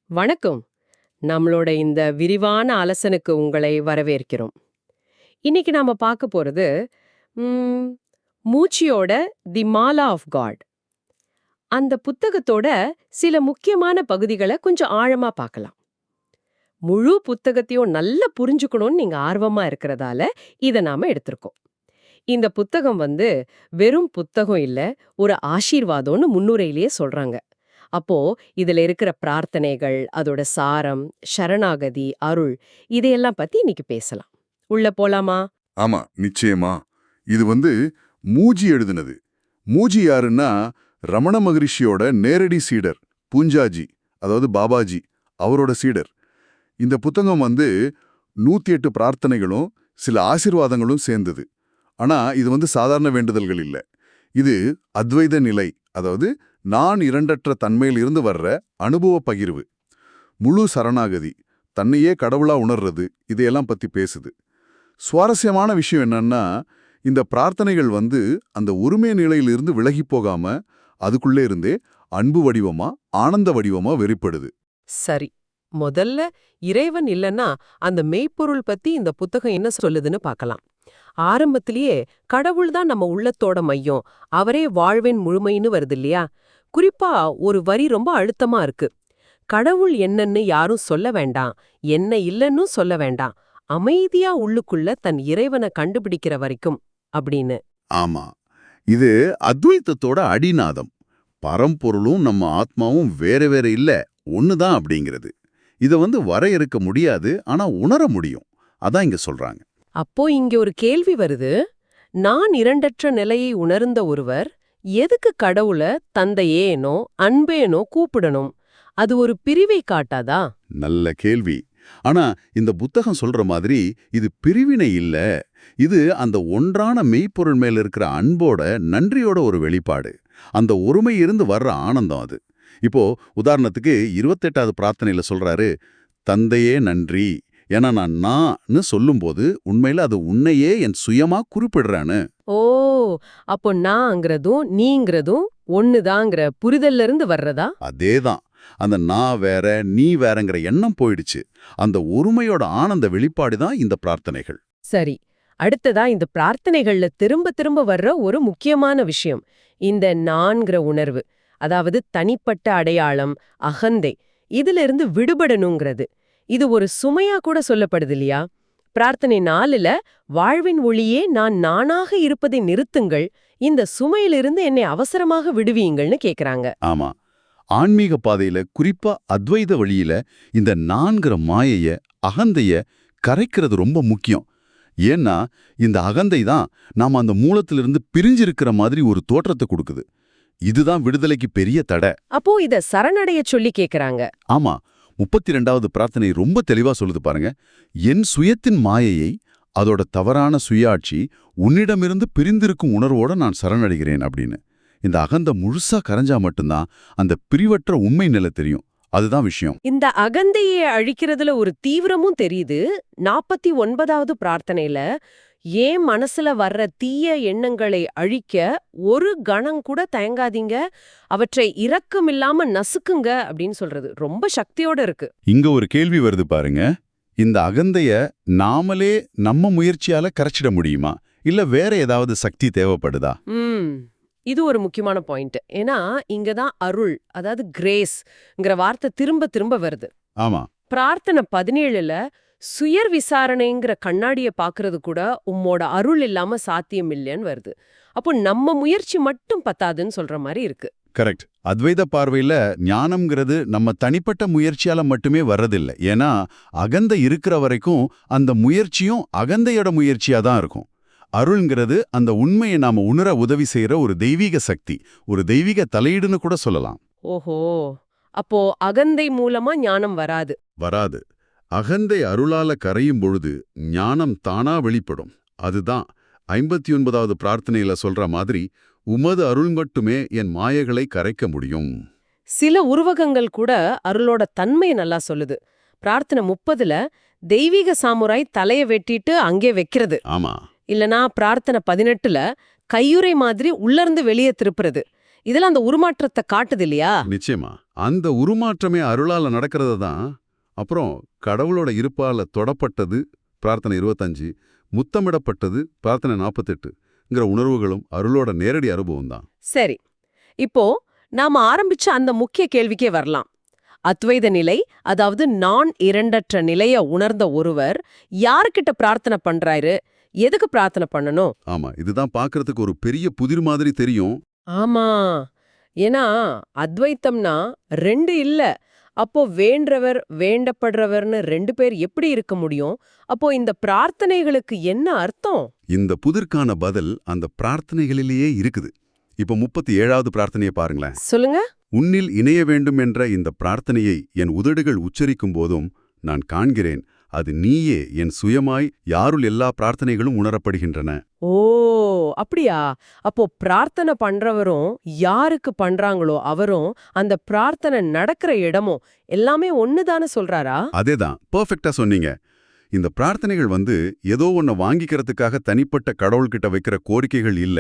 வணக்கம். நம்மளோட இந்த விரிவான அலசனுக்கு உங்களை வரவேற்கிறோம். இன்னைக்கு நாம பார்க்க போறது ம், மூச்சியோட தி மாலா ஆஃப் காட். அந்த புத்தகத்தோட சில முக்கியமான பகுதிகளை கொஞ்சம் ஆழமா பார்க்கலாம். முழு புத்தகத்தையும் நல்லா புரிஞ்சுக்கணும்னு நீங்க ஆர்வமா இருக்கிறதால இதை நாம எடுத்திருக்கோம். இந்த புத்தகம் வெறும் புத்தகம் இல்ல, ஒரு ஆசீர்வாதம்னு முன்னுரையிலேயே சொல்றாங்க. அப்போ இதுல இருக்கிற பிரார்த்தனைகள், அதோட சாரம், சரணாகதி, அருள் இதையெல்லாம் பத்தி இன்னைக்கு பேசலாம். உள்ள போலாமா? ஆமா, நிச்சயமா. இது மூஜி எழுதுனது. மூஜி யாருன்னா ரமண மகரிஷியோட நேரடி சீடர், பூஞ்சாஜி, அதாவது பாபாஜி, அவரோட சீடர். இந்த புத்தகம் 108 பிரார்த்தனைகளும் சில ஆசீர்வாதங்களும் சேர்ந்தது. ஆனா இது சாதாரண வேண்டுதல்கள் இல்ல. இது அத்வைத நிலை, அதாவது நான் இரண்டற்ற தன்மையில் இருந்து வர்ற அனுபவ பகிர்வு. முழு சரணாகதி, தன்னையே கடவுளா உணர்றது, இதையெல்லாம் பத்தி பேசுது. சுவாரஸ்யமான விஷயம் என்னன்னா, இந்த பிரார்த்தனைகள் அந்த ஒருமை நிலையிலிருந்து விலகி போகாம அதுக்குள்ளே இருந்தே அன்பு வடிவமா, ஆனந்த வடிவமா வெளிப்படுது. சரி, முதல்ல இறைவன் இல்லன்னா அந்த மெய்ப்பொருள் பத்தி இந்த புத்தகம் என்ன சொல்லுதுன்னு பார்க்கலாம். ஆரம்பத்திலேயே கடவுள் தான் நம்ம உள்ளத்தோட மையம், அவரே வாழ்வின் முழுமைன்னு வருது இல்லையா? குறிப்பா ஒரு வரி ரொம்ப அழுத்தமா இருக்கு. கடவுள் என்னன்னு யாரும் சொல்ல வேண்டாம், என்ன இல்லன்னு சொல்ல வேண்டாம், அமைதியா உள்ளுக்குள்ள தன் இறைவனை கண்டுபிடிக்கிற வரைக்கும் அப்படின்னு. ஆமா, இது அத்வைத்தத்தோட அடிநாதம். பரம்பொருளும் நம்ம ஆத்மாவும் வேற வேற இல்ல, ஒண்ணுதான் அப்படிங்கிறது. இத வரையறுக்க முடியாது, ஆனா உணர முடியும். அதான் இங்க சொல்றாங்க. அப்போ இங்க ஒரு கேள்வி வருது. நான் இரண்டற்ற நிலையை உணர்ந்த ஒருவர் எதுக்கு கடவுளை தந்தையேனோ அன்பேனோ கூப்பிடணும்? அது ஒரு பிரிவை காட்டாதா? நல்ல கேள்வி. ஆனா இந்த புத்தகம் சொல்ற மாதிரி இது பிரிவினை இல்ல. இது அந்த ஒன்றான மெய்ப்பொருள் மேல இருக்கிற அன்போட, நன்றியோட ஒரு வெளிப்பாடு. அந்த ஒருமை இருந்து வர்ற ஆனந்தம் அது. இப்போ உதாரணத்துக்கு 28வது பிரார்த்தனையில சொல்றாரு, தந்தையே நன்றி, ஏன்னா நான் சொல்லும்போது உண்மையில அது உன்னையே என் சுயமா குறிப்பிடுறான்னு. ஓ, அப்போ நான்ங்கிறதும் நீங்கிறதும் ஒண்ணுதாங்கிற புரிதல்ல இருந்து வர்றதா? அதேதான். அந்த நான் வேற நீ வேறங்கிற எண்ணம் போயிடுச்சு. அந்த ஒருமையோட ஆனந்த வெளிப்பாடு தான் இந்த பிரார்த்தனைகள். சரி, அடுத்ததா இந்த பிரார்த்தனைகள்ல திரும்ப திரும்ப வர்ற ஒரு முக்கியமான விஷயம், இந்த நான்கிற உணர்வு. அதாவது தனிப்பட்ட அடையாளம், அகந்தை, இதுல இருந்து விடுபடணுங்கிறது. இது ஒரு சுமையா கூட சொல்லப்படுது இல்லையா? பிரார்த்தனை 4ல வாழ்வின் ஒளியே நான் நானாக இருப்பதை நிறுத்துங்கள், இந்த சுமையிலிருந்து என்னை அவசரமாக விடுவீங்கள்னு கேக்குறாங்க. ஆமா, ஆன்மீக பாதையில, குறிப்பா அத்வைத வழியில இந்த நான்கிற மாயைய, அகந்தைய கரைக்கிறது ரொம்ப முக்கியம். ஏன்னா இந்த அகந்தை தான் நாம அந்த மூலத்திலிருந்து பிரிஞ்சிருக்கிற மாதிரி ஒரு தோற்றத்தை கொடுக்குது. இதுதான் விடுதலைக்கு பெரிய தடை. அப்போ இத சரணடைய சொல்லி கேக்குறாங்க. ஆமா, 32வது பிரார்த்தனை ரொம்ப தெளிவா சொல்லுது பாருங்க. என் சுயத்தின் மாயையை, அதோட தவறான சுயாட்சி, உன்னிடமிருந்து பிரிந்திருக்கும் உணர்வோட நான் சரணடைகிறேன் அப்படின்னு. இந்த அகந்த முழுசா கரைஞ்சா மட்டும்தான் அந்த பிரிவற்ற உண்மை நிலை தெரியும். அதுதான் விஷயம். இந்த அகந்தையை அழிக்கிறதுல ஒரு தீவிரமும் தெரியுது. 49வது பிரார்த்தனையில ஏன் மனசுல வர்ற தீய எண்ணங்களை அழிக்க ஒரு கணம் கூட தயங்காதீங்க, அவற்றை இரக்கமில்லாம நசுக்குங்க அப்படின்னு சொல்றது ரொம்ப சக்தியோட இருக்கு. இங்க ஒரு கேள்வி வருது பாருங்க. இந்த அகந்தைய நாமளே நம்ம முயற்சியால கரைச்சிட முடியுமா, இல்ல வேற ஏதாவது சக்தி தேவைப்படுதா? இது ஒரு முக்கியமான பாயிண்ட். ஏன்னா இங்கதான் அருள், அதாவது கிரேஸ்ங்கிற வார்த்தை திரும்ப திரும்ப வருது. ஆமா, பிரார்த்தனை 17ல சுயர் விசாரணைங்கிற கண்ணாடிய பாக்குறது கூட உம்மோட அருள் இல்லாம சாத்தியம் இல்லைன்னு வருது. அப்போ நம்ம முயற்சி மட்டும் பத்தாதுன்னு சொல்ற மாதிரி இருக்கு. கரெக்ட். அத்வைத பார்வையில ஞானம்ங்கிறது நம்ம தனிப்பட்ட முயற்சியால மட்டுமே வர்றதில்லை. ஏன்னா அகந்தை இருக்கிற வரைக்கும் அந்த முயற்சியும் அகந்தையோட முயற்சியா தான் இருக்கும். அருள்ங்கிறது அந்த உண்மையை நாம உணர உதவி செய்யற ஒரு தெய்வீக சக்தி, ஒரு தெய்வீக தலையீடுன்னு கூட சொல்லலாம். ஓஹோ, அப்போ அகந்தை மூலமா ஞானம் வராது. அகந்தை அருளால கரையும் பொழுது ஞானம் தானா வெளிப்படும். அதுதான் 59வது பிரார்த்தனையில சொல்ற மாதிரி, உமது அருள் மட்டுமே என் மாயைகளை கரைக்க முடியும். சில உருவகங்கள் கூட அருளோட தன்மை நல்லா சொல்லுது. பிரார்த்தனை 30ல தெய்வீக சாமுராய் தலைய வெட்டிட்டு அங்கே வைக்கிறது. ஆமா, இல்லனா பிரார்த்தனை 18ல கையுறை மாதிரி உள்ளிருந்து வெளியே திருப்புறது. இதெல்லாம் அந்த உருமாற்றத்தை காட்டுது இல்லையா? நிச்சயமா. அந்த உருமாற்றமே அருளால நடக்கிறது தான். அப்புறம் கடவுளோட இருப்பால தொடப்பட்டது பிரார்த்தனை 25, முத்தமிடப்பட்டது பிரார்த்தனை 48ங்கிற உணர்வுகளும் அருளோட நேரடி அனுபவம் தான். சரி, இப்போ நாம ஆரம்பிச்ச அந்த முக்கிய கேள்விக்கே வரலாம். அத்வைத நிலை, அதாவது நான் இரண்டற்ற நிலைய உணர்ந்த ஒருவர் யாருக்கிட்ட பிரார்த்தனை பண்றாரு, எதுக்கு பிரார்த்தனை பண்ணணும்? ஆமா, இதுதான் பார்க்கறதுக்கு ஒரு பெரிய புதிர் மாதிரி தெரியும். ஆமா, ஏன்னா அத்வைத்தம்னா ரெண்டு இல்ல. அப்போ வேண்டவர் வேண்டப்படுறவர்னு ரெண்டு பேர் எப்படி இருக்க முடியும்? அப்போ இந்த பிரார்த்தனைகளுக்கு என்ன அர்த்தம்? இந்த புதிர்க்கான பதில் அந்த பிரார்த்தனைகளிலேயே இருக்குது. இப்போ 37வது பிரார்த்தனையை பாருங்களேன். சொல்லுங்க. உன்னில் இணைய வேண்டும் என்ற இந்த பிரார்த்தனையை என் உதடுகள் உச்சரிக்கும் போதும் நான் காண்கிறேன், அது நீயே என் சுயமாய் யாருள் எல்லா பிரார்த்தனைகளும் உணரப்படுகின்றன. ஓ, அப்படியா? அப்போ பிரார்த்தனை பண்றவரும் யாருக்கு பண்றாங்களோ அவரும் அந்த பிரார்த்தனை நடக்கிற இடமும் எல்லாமே ஒண்ணுதானே சொல்றாரா? அதேதான், பெர்ஃபெக்ட்டா சொன்னீங்க. இந்த பிரார்த்தனைகள் ஏதோ ஒன்ன வாங்கிக்கிறதுக்காக தனிப்பட்ட கடவுள்கிட்ட வைக்கிற கோரிக்கைகள் இல்ல.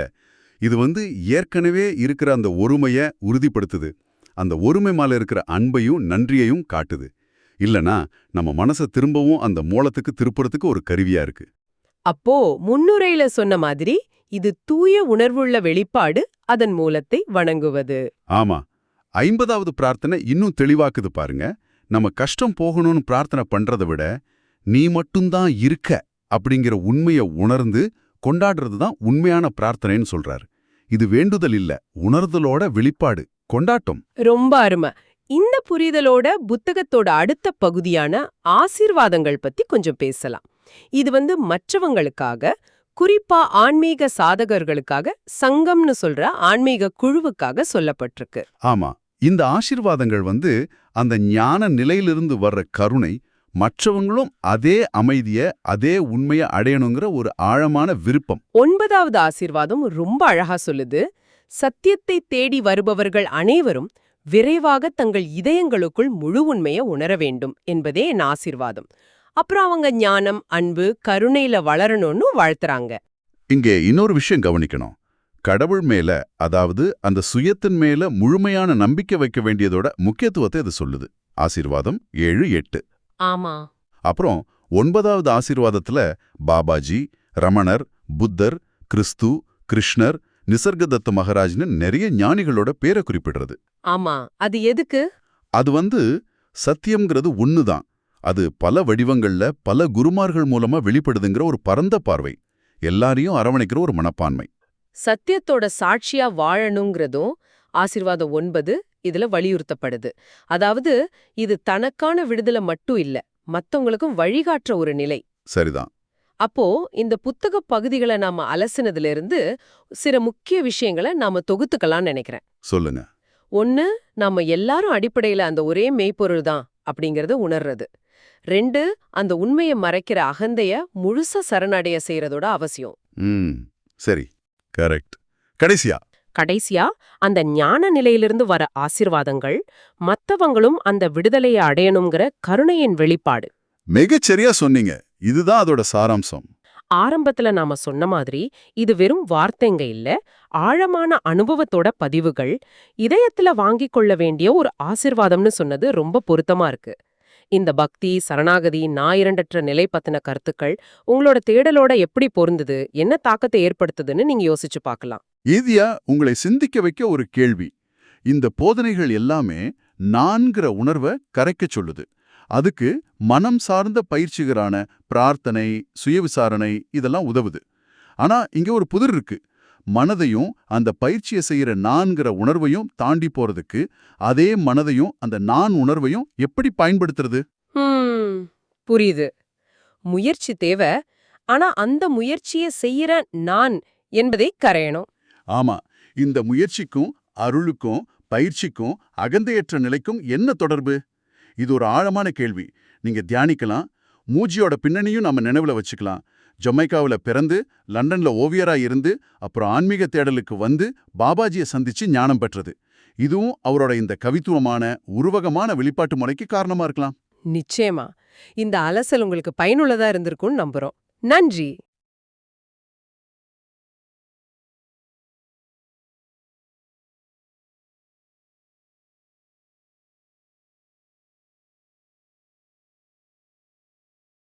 இது ஏற்கனவே இருக்கிற அந்த ஒருமைய உறுதிப்படுத்துது. அந்த ஒருமை மேல இருக்கிற அன்பையும் நன்றியையும் காட்டுது. இல்லனா நம்ம மனசை திரும்பவும் அந்த மூலத்துக்கு திருப்புறதுக்கு ஒரு கருவியா இருக்கு. அப்போ முன்னுரையில சொன்ன மாதிரி இது தூய உணர்வுள்ள வெளிப்பாடு, அதன் மூலத்தை வணங்குவது. ஆமா, 50வது பிரார்த்தனை இன்னும் தெளிவாக்குது பாருங்க. நம்ம கஷ்டம் போகணும்னு பிரார்த்தனை பண்றதை விட நீ மட்டும்தான் இருக்க அப்படிங்கிற உண்மையை உணர்ந்து கொண்டாடுறது தான் உண்மையான பிரார்த்தனைன்னு சொல்றாரு. இது வேண்டுதல் இல்ல, உணர்தலோட வெளிப்பாடு, கொண்டாட்டம். ரொம்ப அருமை. இந்த புரிதலோட புத்தகத்தோட அடுத்த பகுதியான ஆசீர்வாதங்கள் பத்தி கொஞ்சம் பேசலாம். இது மற்றவங்களுக்காக, குறிப்பா ஆன்மீக சாதகர்களுக்காக, சங்கம்னு சொல்ற ஆன்மீக குழுவுக்காக சொல்லப்பட்டிருக்கு. ஆமா, இந்த ஆசீர்வாதங்கள் அந்த ஞான நிலையிலிருந்து வர்ற கருணை, மற்றவங்களும் அதே அமைதிய அதே உண்மையை அடையணுங்கிற ஒரு ஆழமான விருப்பம். 9வது ஆசீர்வாதம் ரொம்ப அழகா சொல்லுது. சத்தியத்தை தேடி வருபவர்கள் அனைவரும் விரைவாக தங்கள் இதயங்களுக்குள் முழு உண்மையை உணர வேண்டும் என்பதே என் ஆசீர்வாதம். அப்புறம் அவங்க ஞானம், அன்பு, கருணையில வளரணும்னு வாழ்த்துறாங்க. இங்கே இன்னொரு விஷயம் கவனிக்கணும். கடவுள் மேல, அதாவது அந்த சுயத்தின் மேல முழுமையான நம்பிக்கை வைக்க வேண்டியதோட முக்கியத்துவத்தை இது சொல்லுது. ஆசீர்வாதம் 7, 8. ஆமா. அப்புறம் 9வது ஆசீர்வாதத்துல பாபாஜி, ரமணர், புத்தர், கிறிஸ்து, கிருஷ்ணர், நிசர்கதத்த மகாராஜ்னு நிறைய ஞானிகளோட பேரை குறிப்பிடுறது. ஆமா, அது எதுக்கு? அது சத்தியம்ங்கிறது ஒண்ணுதான். அது பல வடிவங்கள்ல பல குருமார்கள் மூலமா வெளிப்படுதுங்கிற ஒரு பரந்த பார்வை, எல்லாரையும் அரவணைக்கிற ஒரு மனப்பான்மை. சத்தியத்தோட சாட்சியா வாழணுங்கிறதும் ஆசீர்வாதம் 9 இதுல வலியுறுத்தப்படுது. அதாவது இது தனக்கான விடுதலை மட்டும் இல்ல, மத்தவங்களுக்கும் வழிகாட்டுற ஒரு நிலை. சரிதான். அப்போ இந்த புத்தக பகுதிகளை நாம அலசினதுல இருந்து சில முக்கிய விஷயங்களை நாம தொகுத்துக்கலாம்னு நினைக்கிறேன். சொல்லுங்க. 1, நாம எல்லாரும் அடிப்படையில அந்த ஒரே மெய்ப்பொருள் தான் அப்படிங்கறத உணர்றது. 2, அந்த உண்மையை மறைக்கிற அகந்தைய முழுசா சரணடைய செய்யறதோட அவசியம். சரி, கரெக்ட். கடைசியா அந்த ஞான நிலையிலிருந்து வர ஆசீர்வாதங்கள் மத்தவங்களும் அந்த விடுதலையை அடையணுங்கிற கருணையின் வெளிப்பாடு. மிகச்சரியா சொன்னீங்க. இதுதான் அதோட சாராம்சம். ஆரம்பத்துல நாம சொன்ன மாதிரி இது வெறும் வார்த்தைங்க இல்ல, ஆழமான அனுபவத்தோட பதிவுகள். இதயத்துல வாங்கிக் கொள்ள வேண்டிய ஒரு ஆசீர்வாதம்னு சொன்னது ரொம்ப பொருத்தமா இருக்கு. இந்த பக்தி, சரணாகதி, ஞாயிரண்டற்ற நிலை பத்தின கருத்துக்கள் உங்களோட தேடலோட எப்படி பொருந்துது, என்ன தாக்கத்தை ஏற்படுத்துதுன்னு நீங்க யோசிச்சு பார்க்கலாம். ஈதியா உங்களை சிந்திக்க வைக்க ஒரு கேள்வி. இந்த போதனைகள் எல்லாமே நான்கிற உணர்வை கரைக்கச் சொல்லுது. அதுக்கு மனம் சார்ந்த பயிற்சிகளான பிரார்த்தனை, சுயவிசாரணை இதெல்லாம் உதவுது. ஆனா இங்க ஒரு புதிர் இருக்கு. மனதையும் அந்த பயிற்சியை செய்யற நான்கிற உணர்வையும் தாண்டி போறதுக்கு அதே மனதையும் அந்த நான் உணர்வையும் எப்படி பயன்படுத்துறது? புரியுது. முயற்சி தேவை. ஆனா அந்த முயற்சியை செய்யற நான் என்பதை கரையணும். ஆமா, இந்த முயற்சிக்கும் அருளுக்கும் பயிற்சிக்கும் அகந்தையற்ற நிலைக்கும் என்ன தொடர்பு? இது ஒரு ஆழமான கேள்வி. நீங்க தியானிக்கலாம். மூஜியோட பின்னணியும் நம்ம நினைவுல வச்சுக்கலாம். ஜமைக்காவில் பிறந்து லண்டன்ல ஓவியரா இருந்து அப்புறம் ஆன்மீக தேடலுக்கு பாபாஜியை சந்திச்சு ஞானம் பெற்றது. இதுவும் அவரோட இந்த கவித்துவமான உருவகமான வெளிப்பாட்டு முறைக்கு காரணமா இருக்கலாம். நிச்சயமா இந்த அலசல் உங்களுக்கு பயனுள்ளதா இருந்திருக்கும்னு நம்புறோம். நன்றி.